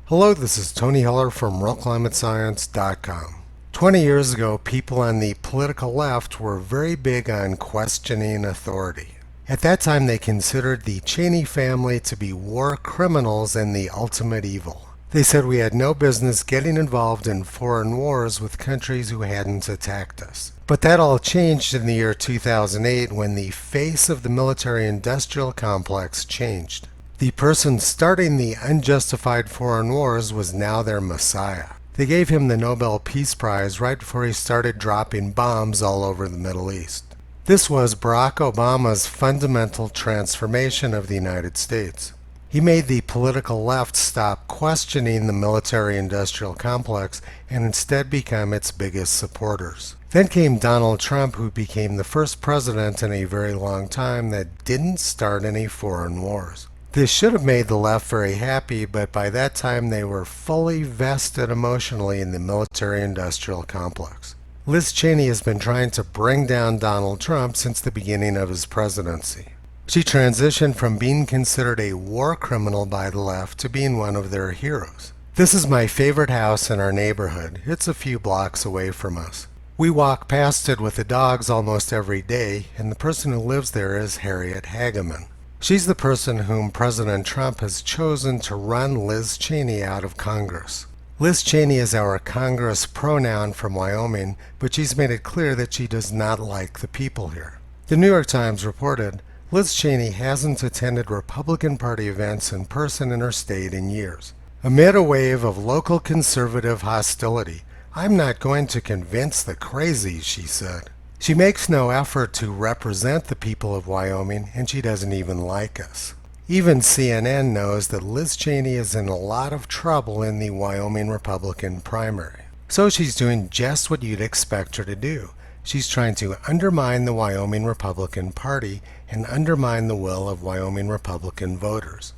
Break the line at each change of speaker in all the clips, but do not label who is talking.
Hello, this is Tony Heller from RealClimateScience.com. 20 years ago, people on the political left were very big on questioning authority. At that time, they considered the Cheney family to be war criminals and the ultimate evil. They said we had no business getting involved in foreign wars with countries who hadn't attacked us. But that all changed in the year 2008 when the face of the military-industrial complex changed. The person starting the unjustified foreign wars was now their messiah. They gave him the Nobel Peace Prize right before he started dropping bombs all over the Middle East. This was Barack Obama's fundamental transformation of the United States. He made the political left stop questioning the military-industrial complex and instead become its biggest supporters. Then came Donald Trump, who became the first president in a very long time that didn't start any foreign wars. This should have made the left very happy, but by that time they were fully vested emotionally in the military-industrial complex. Liz Cheney has been trying to bring down Donald Trump since the beginning of his presidency. She transitioned from being considered a war criminal by the left to being one of their heroes. This is my favorite house in our neighborhood. It's a few blocks away from us. We walk past it with the dogs almost every day, and the person who lives there is Harriet Hageman. She's the person whom President Trump has chosen to run Liz Cheney out of Congress. Liz Cheney is our Congress pronoun from Wyoming, but she's made it clear that she does not like the people here. The New York Times reported, Liz Cheney hasn't attended Republican Party events in person in her state in years. Amid a wave of local conservative hostility, I'm not going to convince the crazies, she said. She makes no effort to represent the people of Wyoming, and she doesn't even like us. Even CNN knows that Liz Cheney is in a lot of trouble in the Wyoming Republican primary. So she's doing just what you'd expect her to do. She's trying to undermine the Wyoming Republican Party and undermine the will of Wyoming Republican voters.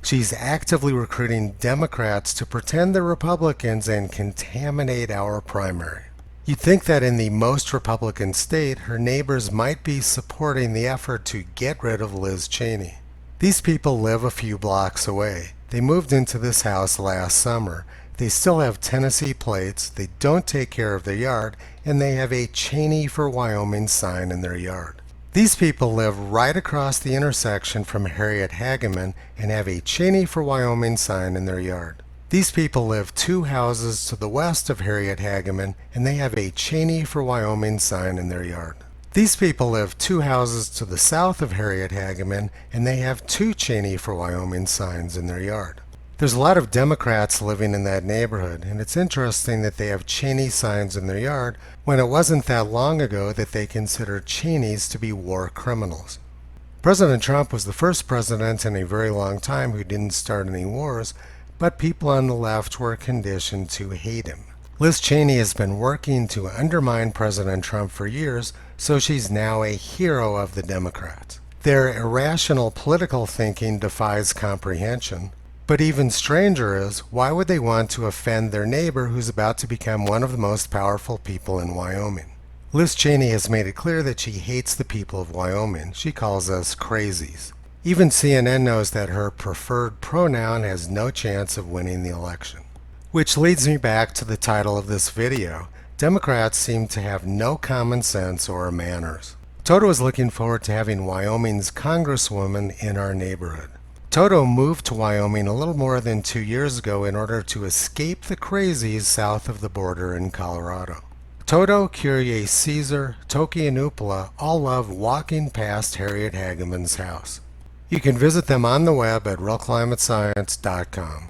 She's actively recruiting Democrats to pretend they're Republicans and contaminate our primary. You'd think that in the most Republican state, her neighbors might be supporting the effort to get rid of Liz Cheney. These people live a few blocks away. They moved into this house last summer. They still have Tennessee plates, they don't take care of their yard, and they have a Cheney for Wyoming sign in their yard. These people live right across the intersection from Harriet Hageman and have a Cheney for Wyoming sign in their yard. These people live 2 houses to the west of Harriet Hageman, and they have a Cheney for Wyoming sign in their yard. These people live 2 houses to the south of Harriet Hageman, and they have 2 Cheney for Wyoming signs in their yard. There's a lot of Democrats living in that neighborhood, and it's interesting that they have Cheney signs in their yard when it wasn't that long ago that they considered Cheneys to be war criminals. President Trump was the first president in a very long time who didn't start any wars, but people on the left were conditioned to hate him. Liz Cheney has been working to undermine President Trump for years, so she's now a hero of the Democrats. Their irrational political thinking defies comprehension. But even stranger is, why would they want to offend their neighbor who's about to become one of the most powerful people in Wyoming? Liz Cheney has made it clear that she hates the people of Wyoming. She calls us crazies. Even CNN knows that her preferred pronoun has no chance of winning the election. Which leads me back to the title of this video. Democrats seem to have no common sense or manners. Toto is looking forward to having Wyoming's congresswoman in our neighborhood. Toto moved to Wyoming a little more than 2 years ago in order to escape the crazies south of the border in Colorado. Toto, Kyrie Caesar, Toki, and Upala all love walking past Harriet Hageman's house. You can visit them on the web at RealClimateScience.com.